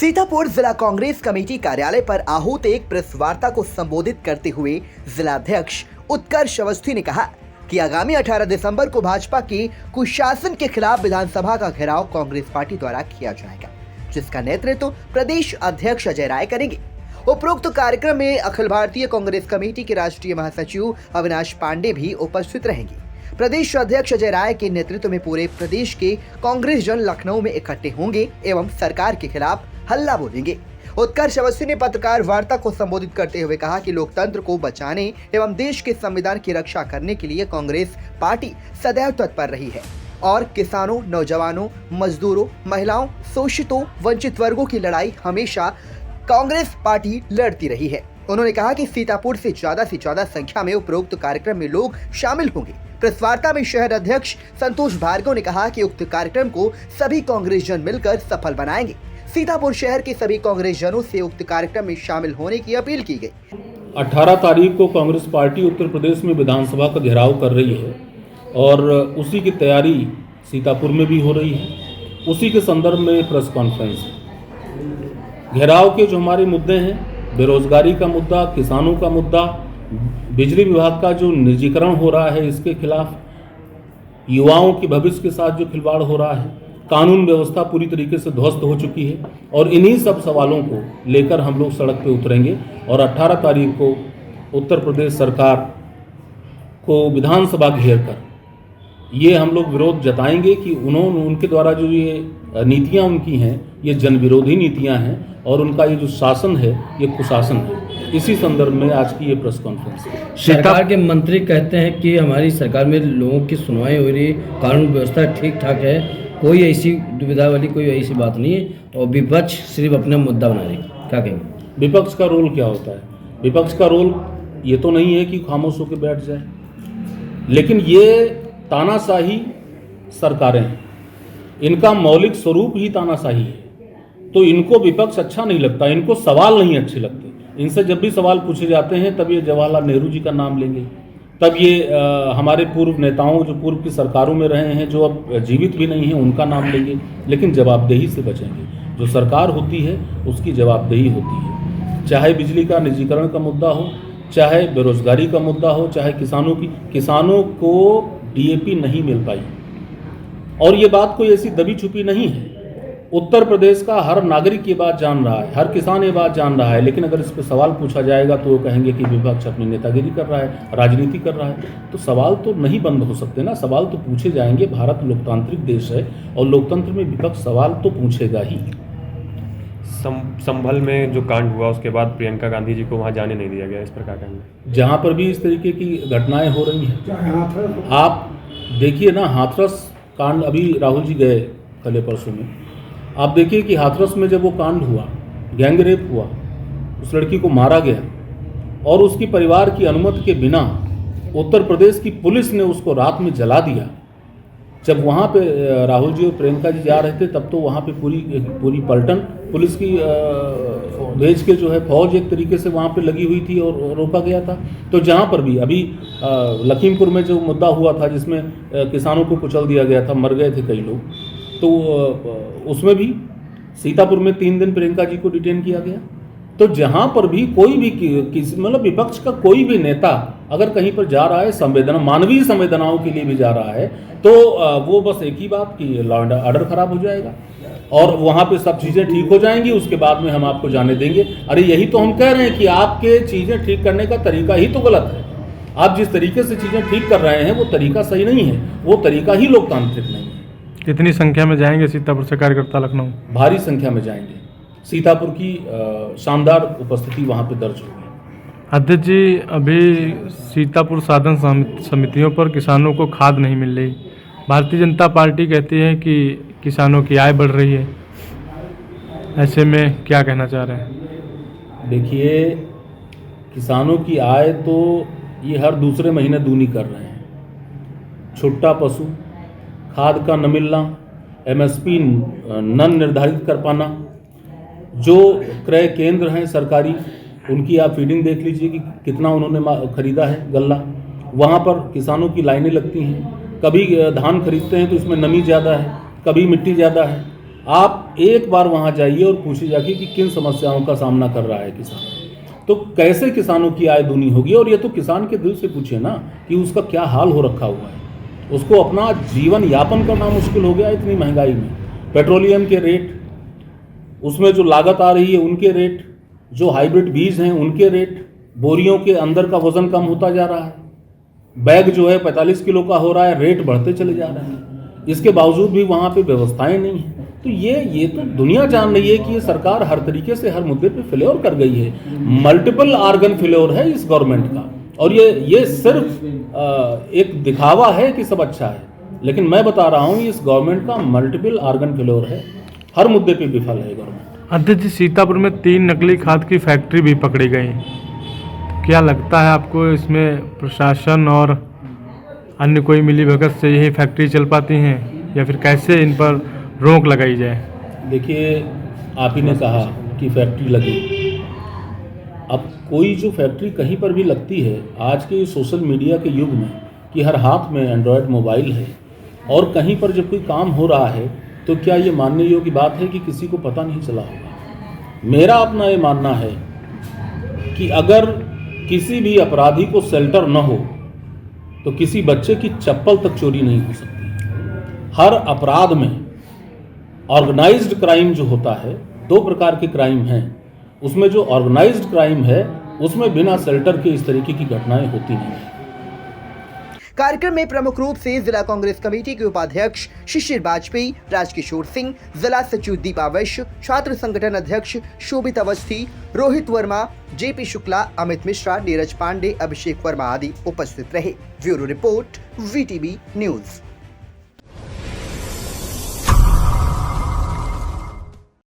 सीतापुर जिला कांग्रेस कमेटी कार्यालय पर आहूत एक प्रेस वार्ता को संबोधित करते हुए जिलाध्यक्ष उत्कर्ष अवस्थी ने कहा कि आगामी 18 दिसंबर को भाजपा के कुशासन के खिलाफ विधानसभा का घेराव कांग्रेस पार्टी द्वारा किया जाएगा, जिसका नेतृत्व प्रदेश अध्यक्ष अजय राय करेंगे। उपरोक्त कार्यक्रम में अखिल भारतीय कांग्रेस कमेटी के राष्ट्रीय महासचिव अविनाश पांडे भी उपस्थित रहेंगे। प्रदेश अध्यक्ष अजय राय के नेतृत्व में पूरे प्रदेश के कांग्रेस जन लखनऊ में इकट्ठे होंगे एवं सरकार के खिलाफ हल्ला बोलेंगे। उत्कर्ष अवस्थी ने पत्रकार वार्ता को संबोधित करते हुए कहा कि लोकतंत्र को बचाने एवं देश के संविधान की रक्षा करने के लिए कांग्रेस पार्टी सदैव तत्पर रही है और किसानों, नौजवानों, मजदूरों, महिलाओं, शोषितों, वंचित वर्गों की लड़ाई हमेशा कांग्रेस पार्टी लड़ती रही है। उन्होंने कहा कि सीतापुर से ज्यादा संख्या में उपरोक्त कार्यक्रम में लोग शामिल होंगे। प्रेस वार्ता में शहर अध्यक्ष संतोष भार्गव ने कहा कि उक्त कार्यक्रम को सभी कांग्रेस जन मिलकर सफल बनाएंगे। सीतापुर शहर के सभी कांग्रेस जनों से उक्त कार्यक्रम में शामिल होने की अपील की गई। 18 तारीख को कांग्रेस पार्टी उत्तर प्रदेश में विधानसभा का घेराव कर रही है और उसी की तैयारी सीतापुर में भी हो रही है। उसी के संदर्भ में प्रेस कॉन्फ्रेंस है। घेराव के जो हमारे मुद्दे हैं, बेरोजगारी का मुद्दा, किसानों का मुद्दा, बिजली विभाग का जो निजीकरण हो रहा है इसके खिलाफ, युवाओं के भविष्य के साथ जो खिलवाड़ हो रहा है, कानून व्यवस्था पूरी तरीके से ध्वस्त हो चुकी है और इन्हीं सब सवालों को लेकर हम लोग सड़क पे उतरेंगे और 18 तारीख को उत्तर प्रदेश सरकार को विधानसभा घेर कर ये हम लोग विरोध जताएंगे कि उनके द्वारा जो ये नीतियां उनकी हैं ये जन विरोधी नीतियां हैं और उनका ये जो शासन है ये कुशासन है। इसी संदर्भ में आज की ये प्रेस कॉन्फ्रेंस है। सरकार के मंत्री कहते हैं कि हमारी सरकार में लोगों की सुनवाई हो रही, कानून व्यवस्था ठीक ठाक है, कोई ऐसी दुविधा वाली कोई ऐसी बात नहीं है और विपक्ष सिर्फ अपना मुद्दा बना रही। क्या कहेंगे? विपक्ष का रोल क्या होता है? विपक्ष का रोल ये तो नहीं है कि खामोश होकर बैठ जाए, लेकिन ये तानाशाही सरकारें हैं, इनका मौलिक स्वरूप ही तानाशाही है। तो इनको विपक्ष अच्छा नहीं लगता, इनको सवाल नहीं अच्छे लगते। इनसे जब भी सवाल पूछे जाते हैं तब ये जवाहरलाल नेहरू जी का नाम लेंगे, तब ये हमारे पूर्व नेताओं जो पूर्व की सरकारों में रहे हैं जो अब जीवित भी नहीं हैं उनका नाम लेंगे, लेकिन जवाबदेही से बचेंगे। जो सरकार होती है उसकी जवाबदेही होती है, चाहे बिजली का निजीकरण का मुद्दा हो, चाहे बेरोजगारी का मुद्दा हो, चाहे किसानों को डीएपी नहीं मिल पाई और ये बात कोई ऐसी दबी छुपी नहीं है। उत्तर प्रदेश का हर नागरिक ये बात जान रहा है, हर किसान ये बात जान रहा है, लेकिन अगर इस पर सवाल पूछा जाएगा तो वो कहेंगे कि विपक्ष अपनी नेतागिरी कर रहा है, राजनीति कर रहा है। तो सवाल तो नहीं बंद हो सकते ना, सवाल तो पूछे जाएंगे। भारत लोकतांत्रिक देश है और लोकतंत्र में विपक्ष सवाल तो पूछेगा ही। संभल में जो कांड हुआ उसके बाद प्रियंका गांधी जी को वहाँ जाने नहीं दिया गया, इस पर क्या कहेंगे? जहाँ पर भी इस तरीके की घटनाएं हो रही हैं, आप देखिए ना, हाथरस कांड अभी राहुल जी गए कल परसों में, आप देखिए कि हाथरस में जब वो कांड हुआ, गैंग रेप हुआ, उस लड़की को मारा गया और उसकी परिवार की अनुमति के बिना उत्तर प्रदेश की पुलिस ने उसको रात में जला दिया। जब वहाँ पे राहुल जी और प्रियंका जी जा रहे थे तब तो वहाँ पे पूरी पलटन पुलिस की भेज के जो है फौज एक तरीके से वहाँ पे लगी हुई थी और रोका गया था। तो जहाँ पर भी अभी लखीमपुर में जो मुद्दा हुआ था जिसमें किसानों को कुचल दिया गया था, मर गए थे कई लोग, तो उसमें भी सीतापुर में 3 दिन प्रियंका जी को डिटेन किया गया। तो जहां पर भी कोई भी मतलब विपक्ष का कोई भी नेता अगर कहीं पर जा रहा है, मानवीय संवेदनाओं के लिए भी जा रहा है, तो वो बस एक ही बात कि लॉ एंड ऑर्डर खराब हो जाएगा और वहां पे सब चीजें ठीक हो जाएंगी, उसके बाद में हम आपको जाने देंगे। अरे यही तो हम कह रहे हैं कि आपके चीजें ठीक करने का तरीका ही तो गलत है। आप जिस तरीके से चीजें ठीक कर रहे हैं वो तरीका सही नहीं है, वो तरीका ही लोकतांत्रिक नहीं है। कितनी संख्या में जाएंगे सीतापुर से कार्यकर्ता लखनऊ? भारी संख्या में जाएंगे। सीतापुर की शानदार उपस्थिति वहां पे दर्ज होगी। अध्यक्ष जी, अभी सीतापुर साधन समितियों पर किसानों को खाद नहीं मिल रही। भारतीय जनता पार्टी कहती है कि किसानों की आय बढ़ रही है, ऐसे में क्या कहना चाह रहे हैं? देखिए, किसानों की आय तो ये हर दूसरे महीने दूनी कर रहे हैं। छुट्टा पशु, खाद का न मिलना, एमएसपी न निर्धारित कर पाना, जो क्रय केंद्र हैं सरकारी उनकी आप फीडिंग देख लीजिए कि कितना उन्होंने खरीदा है गल्ला, वहाँ पर किसानों की लाइनें लगती हैं। कभी धान खरीदते हैं तो इसमें नमी ज़्यादा है, कभी मिट्टी ज़्यादा है, आप एक बार वहाँ जाइए और पूछिए जाके कि किन समस्याओं का सामना कर रहा है किसान, तो कैसे किसानों की आय दूनी होगी। और ये तो किसान के दिल से पूछिए ना कि उसका क्या हाल हो रखा हुआ है, उसको अपना जीवन यापन करना मुश्किल हो गया इतनी महंगाई में। पेट्रोलियम के रेट, उसमें जो लागत आ रही है उनके रेट, जो हाइब्रिड बीज हैं उनके रेट, बोरियों के अंदर का वजन कम होता जा रहा है, बैग जो है 45 किलो का हो रहा है, रेट बढ़ते चले जा रहे हैं। इसके बावजूद भी वहाँ पे व्यवस्थाएं नहीं हैं। तो ये तो दुनिया जान रही है कि ये सरकार हर तरीके से हर मुद्दे पे फेल्योर कर गई है। मल्टीपल ऑर्गन फेल्योर है इस गवर्नमेंट का, और ये सिर्फ एक दिखावा है कि सब अच्छा है, लेकिन मैं बता रहा हूँ इस गवर्नमेंट का मल्टीपल ऑर्गन फेल्योर है, हर मुद्दे पे विफल है गवर्नमेंट। अध्यक्ष जी, सीतापुर में 3 नकली खाद की फैक्ट्री भी पकड़ी गई। क्या लगता है आपको, इसमें प्रशासन और अन्य कोई मिलीभगत से यही फैक्ट्री चल पाती हैं, या फिर कैसे इन पर रोक लगाई जाए? देखिए, आप ही ने कहा कि फैक्ट्री लगी। अब कोई जो फैक्ट्री कहीं पर भी लगती है आज के सोशल मीडिया के युग में, कि हर हाथ में एंड्रॉयड मोबाइल है, और कहीं पर जब कोई काम हो रहा है तो क्या ये मानने योग्य बात है कि किसी को पता नहीं चला होगा? मेरा अपना ये मानना है कि अगर किसी भी अपराधी को शेल्टर न हो तो किसी बच्चे की चप्पल तक चोरी नहीं हो सकती। हर अपराध में ऑर्गेनाइज्ड क्राइम जो होता है, 2 प्रकार के क्राइम हैं, उसमें जो ऑर्गेनाइज्ड क्राइम है उसमें बिना शेल्टर के इस तरीके की घटनाएं होती नहीं है। कार्यक्रम में प्रमुख रूप से जिला कांग्रेस कमेटी के उपाध्यक्ष शिशिर वाजपेयी, राजकिशोर सिंह, जिला सचिव दीपा वैश्य, छात्र संगठन अध्यक्ष शोभित अवस्थी, रोहित वर्मा, जेपी शुक्ला, अमित मिश्रा, नीरज पांडे, अभिषेक वर्मा आदि उपस्थित रहे। Bureau report, VTV news.